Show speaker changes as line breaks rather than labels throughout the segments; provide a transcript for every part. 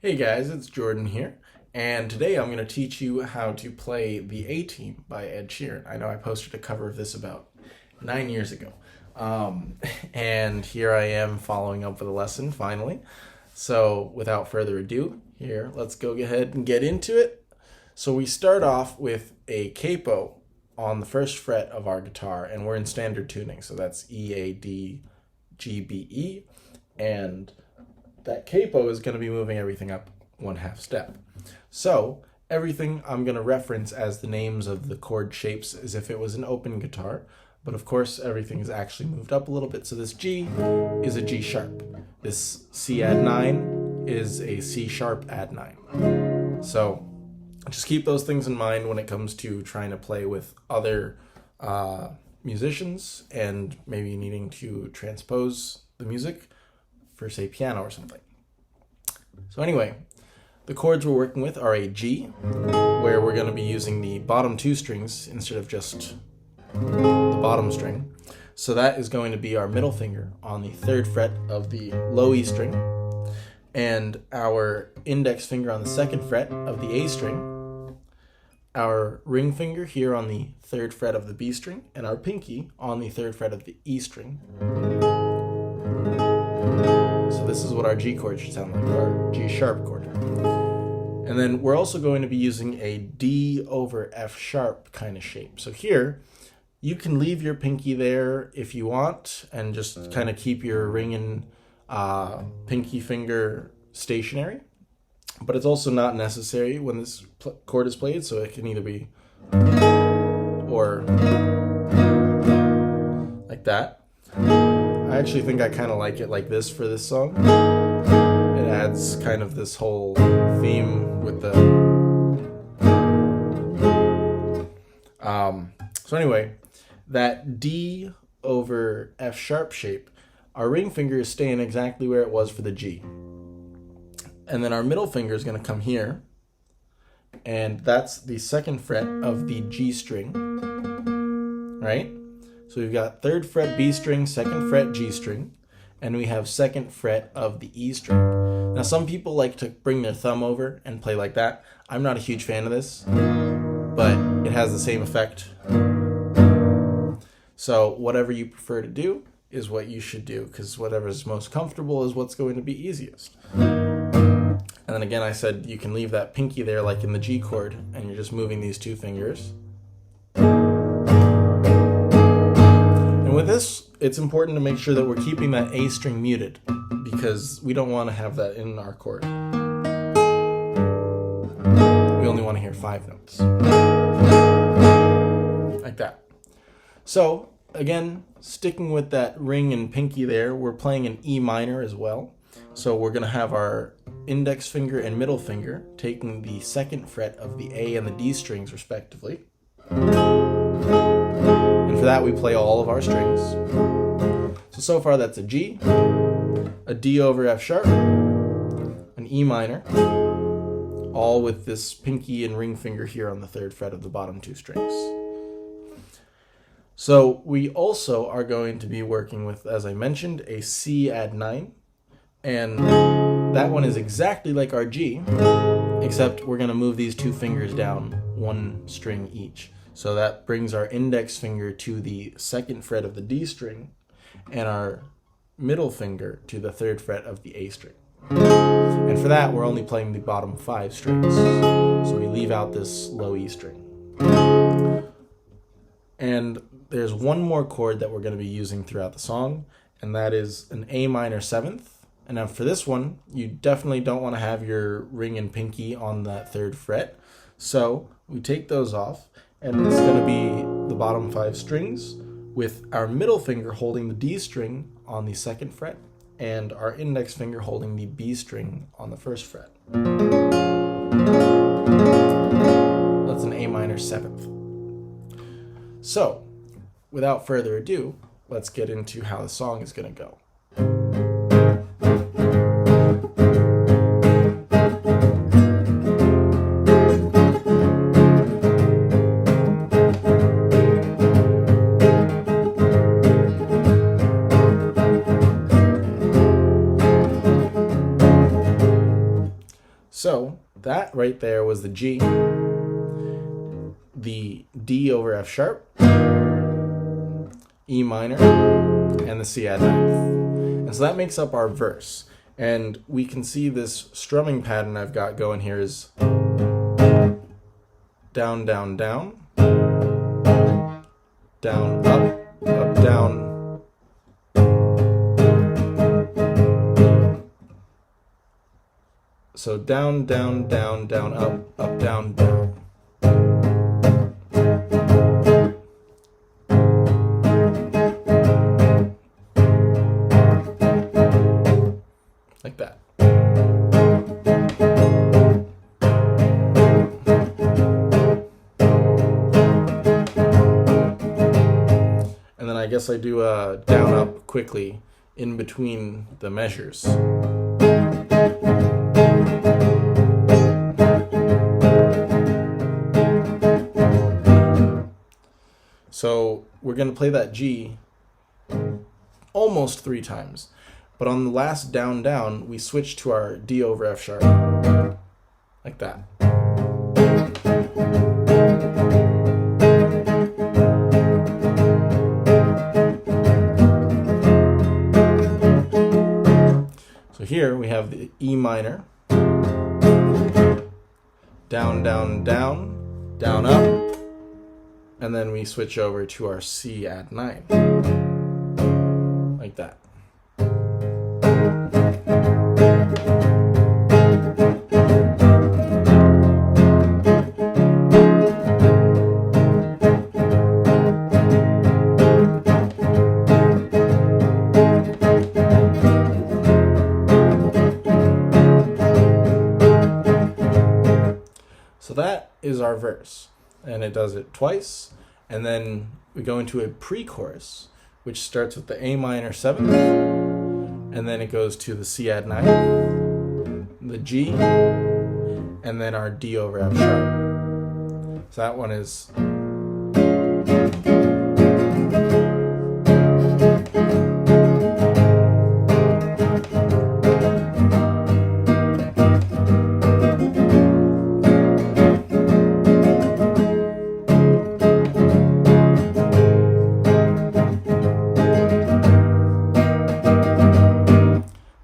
Hey guys, it's Jordan here, and today I'm going to teach you how to play The A-Team by Ed Sheeran. I know I posted a cover of this about 9 years ago, and here I am following up with a lesson finally. So without further ado, let's go ahead and get into it. So we start off with a capo on the first fret of our guitar, and we're in standard tuning, so that's E, A, D, G, B, E, and that capo is going to be moving everything up 1/2 step. So everything I'm going to reference as the names of the chord shapes as if it was an open guitar, but of course everything is actually moved up a little bit. So this G is a G sharp. This C add 9 is a C sharp add 9. So just keep those things in mind when it comes to trying to play with other musicians and maybe needing to transpose the music for, say, piano or something. So anyway, the chords we're working with are a G, where we're going to be using the bottom 2 strings instead of just the bottom string. So that is going to be our middle finger on the 3rd fret of the low E string, and our index finger on the 2nd fret of the A string, our ring finger here on the 3rd fret of the B string, and our pinky on the 3rd fret of the E string. So this is what our G chord should sound like, our G sharp chord. And then we're also going to be using a D over F sharp kind of shape. So here, you can leave your pinky there if you want and just kind of keep your ring and pinky finger stationary. But it's also not necessary when this chord is played, so it can either be or like that. I actually think I kind of like it like this for this song. It adds kind of this whole theme with the... So anyway, that D over F sharp shape, our ring finger is staying exactly where it was for the G. And then our middle finger is going to come here, and that's the 2nd fret of the G string, right? So we've got 3rd fret B string, 2nd fret G string, and we have 2nd fret of the E string. Now some people like to bring their thumb over and play like that. I'm not a huge fan of this, but it has the same effect. So whatever you prefer to do is what you should do, because whatever is most comfortable is what's going to be easiest. And then again, I said you can leave that pinky there like in the G chord, and you're just moving these 2 fingers. And with this, it's important to make sure that we're keeping that A string muted, because we don't want to have that in our chord. We only want to hear 5 notes. Like that. So, again, sticking with that ring and pinky there, we're playing an E minor as well. So we're going to have our index finger and middle finger taking the 2nd fret of the A and the D strings respectively. And for that we play all of our strings. So far that's a G, a D over F sharp, an E minor, all with this pinky and ring finger here on the 3rd fret of the bottom 2 strings. So we also are going to be working with, as I mentioned, a C add 9. And that one is exactly like our G, except we're going to move these 2 fingers down 1 string each. So that brings our index finger to the 2nd fret of the D string and our middle finger to the 3rd fret of the A string. And for that, we're only playing the bottom 5 strings. So we leave out this low E string. And there's one more chord that we're going to be using throughout the song, and that is an A minor 7th. And now for this one, you definitely don't want to have your ring and pinky on that 3rd fret. So we take those off, and it's going to be the bottom 5 strings with our middle finger holding the D string on the 2nd fret and our index finger holding the B string on the 1st fret. That's an A minor 7th. So, without further ado, let's get into how the song is going to go. So that right there was the G, the D over F sharp, E minor, and the C add ninth. And so that makes up our verse. And we can see this strumming pattern I've got going here is down, down, down, down, up, up, down. So down, down, down, down, up, up, down, down. Like that. And then I guess I do a down up quickly in between the measures. So we're going to play that G almost 3 times. But on the last down, down, we switch to our D over F sharp. Like that. So here we have the E minor. Down, down, down, down, up. And then we switch over to our C add 9. Like that. So that is our verse. And it does it twice, and then we go into a pre-chorus, which starts with the A minor 7th, and then it goes to the C add 9, the G, and then our D over F sharp. So that one is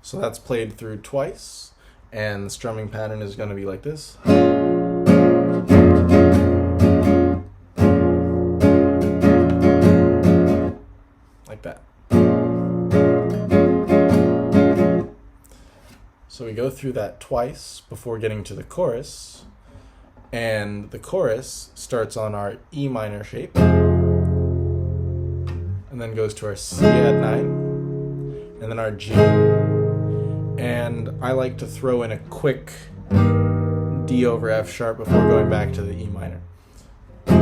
So that's played through twice, and the strumming pattern is going to be like this. Like that. So we go through that twice before getting to the chorus, and the chorus starts on our E minor shape, and then goes to our C add 9, and then our G. And I like to throw in a quick D over F sharp before going back to the E minor. So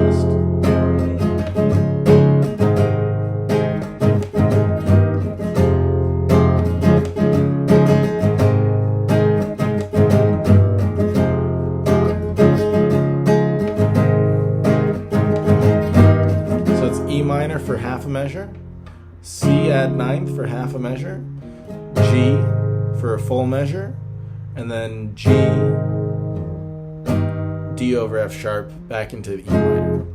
it's E minor for half a measure, C add 9th for half a measure, G for a full measure, and then G, D over F sharp, back into the E minor.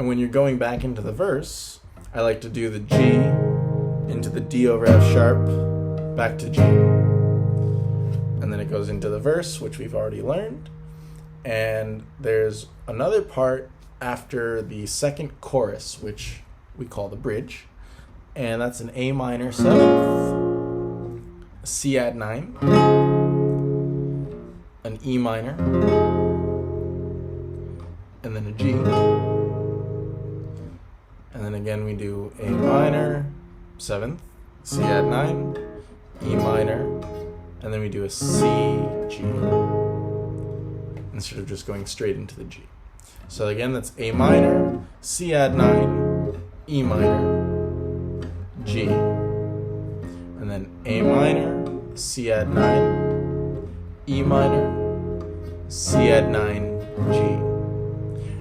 When you're going back into the verse, I like to do the G into the D over F sharp, back to G. And then it goes into the verse, which we've already learned. And there's another part after the second chorus, which we call the bridge. And that's an A minor 7th, a C add 9, an E minor, and then a G. And then again we do A minor 7th, C add 9, E minor, and then we do a C, G, instead of just going straight into the G. So again, that's A minor, C add 9, E minor, G. And then A minor, C add 9, E minor, C add 9, G.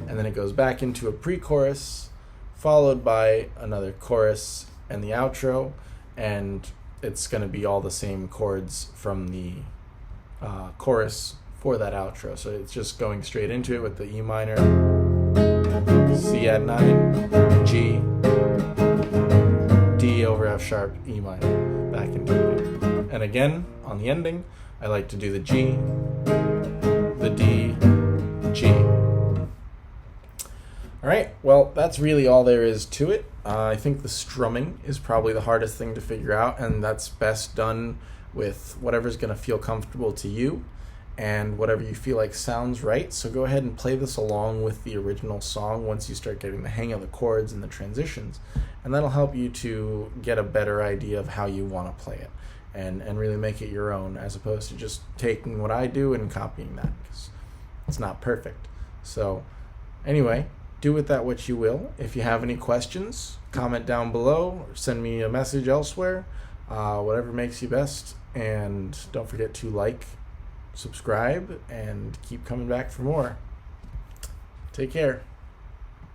And then it goes back into a pre-chorus, followed by another chorus and the outro, and it's going to be all the same chords from the chorus for that outro. So it's just going straight into it with the E minor, C add 9, G, D over F sharp, E minor, back into it. And again, on the ending, I like to do the G, the D, G. Alright, well, that's really all there is to it. I think the strumming is probably the hardest thing to figure out, and that's best done with whatever's going to feel comfortable to you and whatever you feel like sounds right. So go ahead and play this along with the original song once you start getting the hang of the chords and the transitions, and that'll help you to get a better idea of how you want to play it and really make it your own, as opposed to just taking what I do and copying that, because it's not perfect. So anyway, do with that what you will. If you have any questions, comment down below, or send me a message elsewhere, whatever makes you best. And don't forget to like, subscribe, and keep coming back for more. Take care.